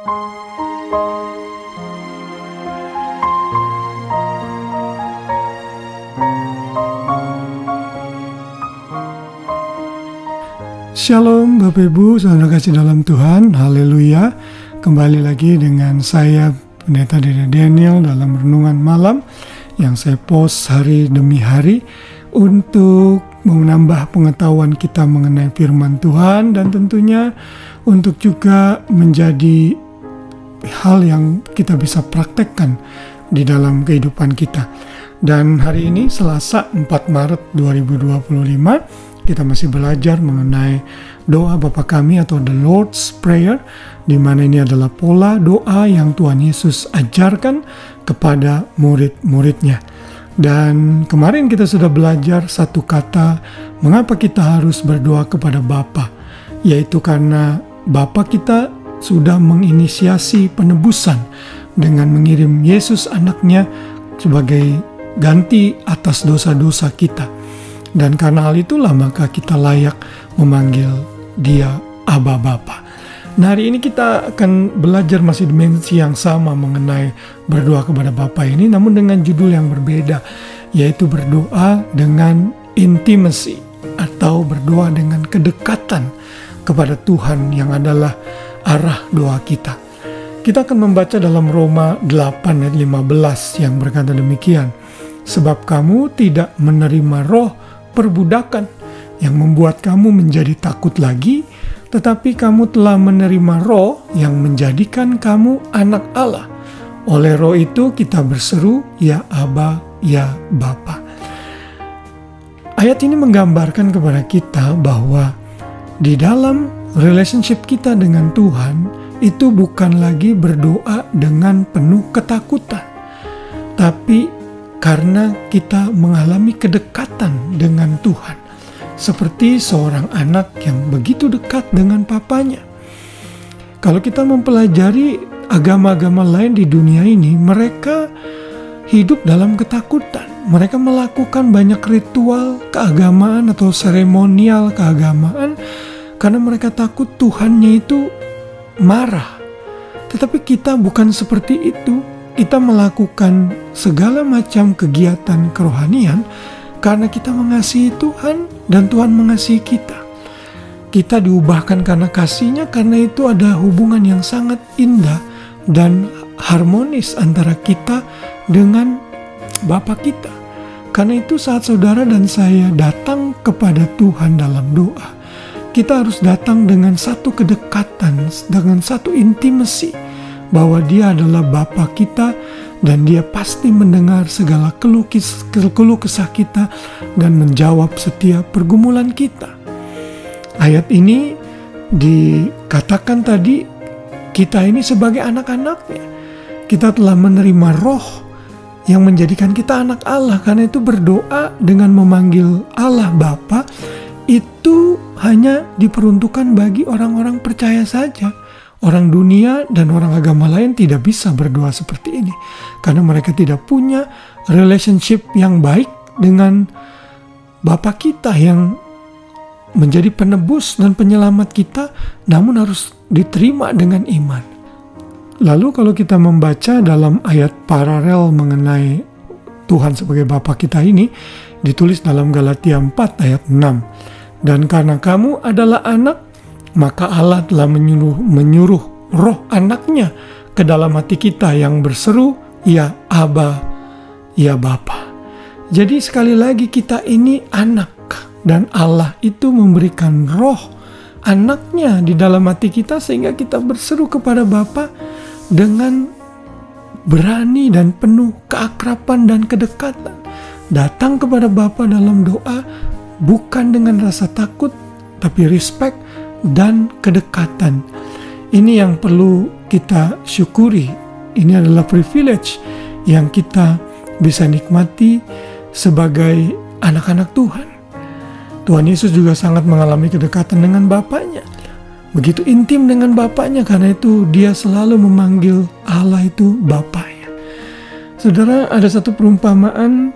Shalom Bapak Ibu, saudara kasih dalam Tuhan, haleluya. Kembali lagi dengan saya, Pendeta Dede Daniel, dalam renungan malam yang saya post hari demi hari untuk menambah pengetahuan kita mengenai firman Tuhan, dan tentunya untuk juga menjadi hal yang kita bisa praktekkan di dalam kehidupan kita. Dan hari ini Selasa 4 Maret 2025, kita masih belajar mengenai doa Bapa Kami atau The Lord's Prayer, di mana ini adalah pola doa yang Tuhan Yesus ajarkan kepada murid-muridnya. Dan kemarin kita sudah belajar satu kata mengapa kita harus berdoa kepada Bapa, yaitu karena Bapa kita sudah menginisiasi penebusan dengan mengirim Yesus anaknya sebagai ganti atas dosa-dosa kita. Dan karena hal itulah maka kita layak memanggil dia Aba Bapa. Nah, hari ini kita akan belajar masih dimensi yang sama mengenai berdoa kepada Bapa ini, namun dengan judul yang berbeda, yaitu berdoa dengan intimacy atau berdoa dengan kedekatan kepada Tuhan yang adalah arah doa kita. Kita akan membaca dalam Roma 8 ayat 15 yang berkata demikian, sebab kamu tidak menerima roh perbudakan yang membuat kamu menjadi takut lagi, tetapi kamu telah menerima roh yang menjadikan kamu anak Allah. Oleh roh itu kita berseru, ya Aba, ya Bapa. Ayat ini menggambarkan kepada kita bahwa di dalam relationship kita dengan Tuhan itu bukan lagi berdoa dengan penuh ketakutan, tapi karena kita mengalami kedekatan dengan Tuhan, seperti seorang anak yang begitu dekat dengan papanya. Kalau kita mempelajari agama-agama lain di dunia ini, mereka hidup dalam ketakutan. Mereka melakukan banyak ritual keagamaan atau seremonial keagamaan karena mereka takut Tuhannya itu marah. Tetapi kita bukan seperti itu. Kita melakukan segala macam kegiatan kerohanian karena kita mengasihi Tuhan dan Tuhan mengasihi kita. Kita diubahkan karena kasih-Nya, karena itu ada hubungan yang sangat indah dan harmonis antara kita dengan Bapa kita. Karena itu saat saudara dan saya datang kepada Tuhan dalam doa, kita harus datang dengan satu kedekatan, dengan satu intimacy, bahwa dia adalah Bapa kita dan dia pasti mendengar segala keluh kesah kita dan menjawab setiap pergumulan kita. Ayat ini dikatakan tadi, kita ini sebagai anak-anaknya. Kita telah menerima roh yang menjadikan kita anak Allah. Karena itu berdoa dengan memanggil Allah Bapa itu hanya diperuntukkan bagi orang-orang percaya saja. Orang dunia dan orang agama lain tidak bisa berdoa seperti ini karena mereka tidak punya relationship yang baik dengan Bapa kita yang menjadi penebus dan penyelamat kita, namun harus diterima dengan iman. Lalu kalau kita membaca dalam ayat paralel mengenai Tuhan sebagai Bapa kita ini, ditulis dalam Galatia 4 ayat 6. Dan karena kamu adalah anak, maka Allah telah menyuruh roh anaknya ke dalam hati kita yang berseru, ya Aba, ya Bapa. Jadi sekali lagi kita ini anak, dan Allah itu memberikan roh anaknya di dalam hati kita sehingga kita berseru kepada Bapa dengan berani dan penuh keakraban dan kedekatan. Datang kepada Bapa dalam doa bukan dengan rasa takut, tapi respect dan kedekatan. Ini yang perlu kita syukuri. Ini adalah privilege yang kita bisa nikmati sebagai anak-anak Tuhan. Tuhan Yesus juga sangat mengalami kedekatan dengan Bapaknya. Begitu intim dengan Bapaknya, karena itu dia selalu memanggil Allah itu Bapaknya. Saudara, ada satu perumpamaan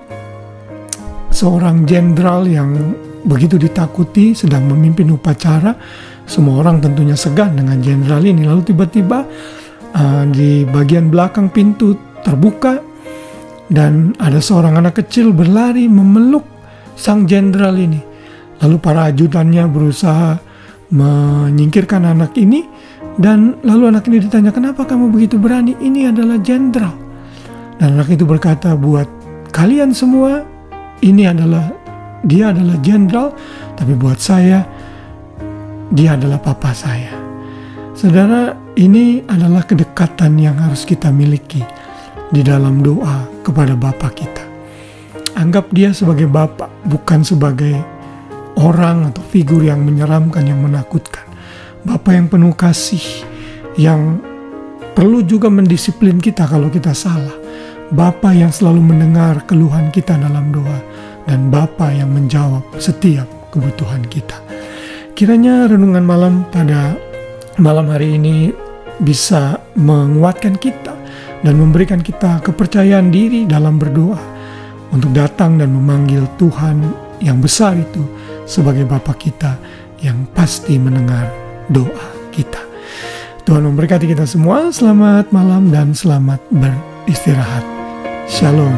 seorang jenderal yang begitu ditakuti sedang memimpin upacara. Semua orang tentunya segan dengan jenderal ini. Lalu tiba-tiba di bagian belakang pintu terbuka, dan ada seorang anak kecil berlari memeluk sang jenderal ini. Lalu para ajudannya berusaha menyingkirkan anak ini, dan lalu anak ini ditanya, "Kenapa kamu begitu berani? Ini adalah jenderal." Dan anak itu berkata, "Buat kalian semua, dia adalah jenderal, tapi buat saya, dia adalah papa saya." Saudara, ini adalah kedekatan yang harus kita miliki di dalam doa kepada Bapa kita. Anggap dia sebagai Bapa, bukan sebagai orang atau figur yang menyeramkan, yang menakutkan. Bapa yang penuh kasih, yang perlu juga mendisiplin kita kalau kita salah. Bapa yang selalu mendengar keluhan kita dalam doa, dan Bapa yang menjawab setiap kebutuhan kita. Kiranya renungan malam pada malam hari ini bisa menguatkan kita dan memberikan kita kepercayaan diri dalam berdoa untuk datang dan memanggil Tuhan yang besar itu sebagai Bapa kita yang pasti mendengar doa kita. Tuhan memberkati kita semua. Selamat malam dan selamat beristirahat. Shalom.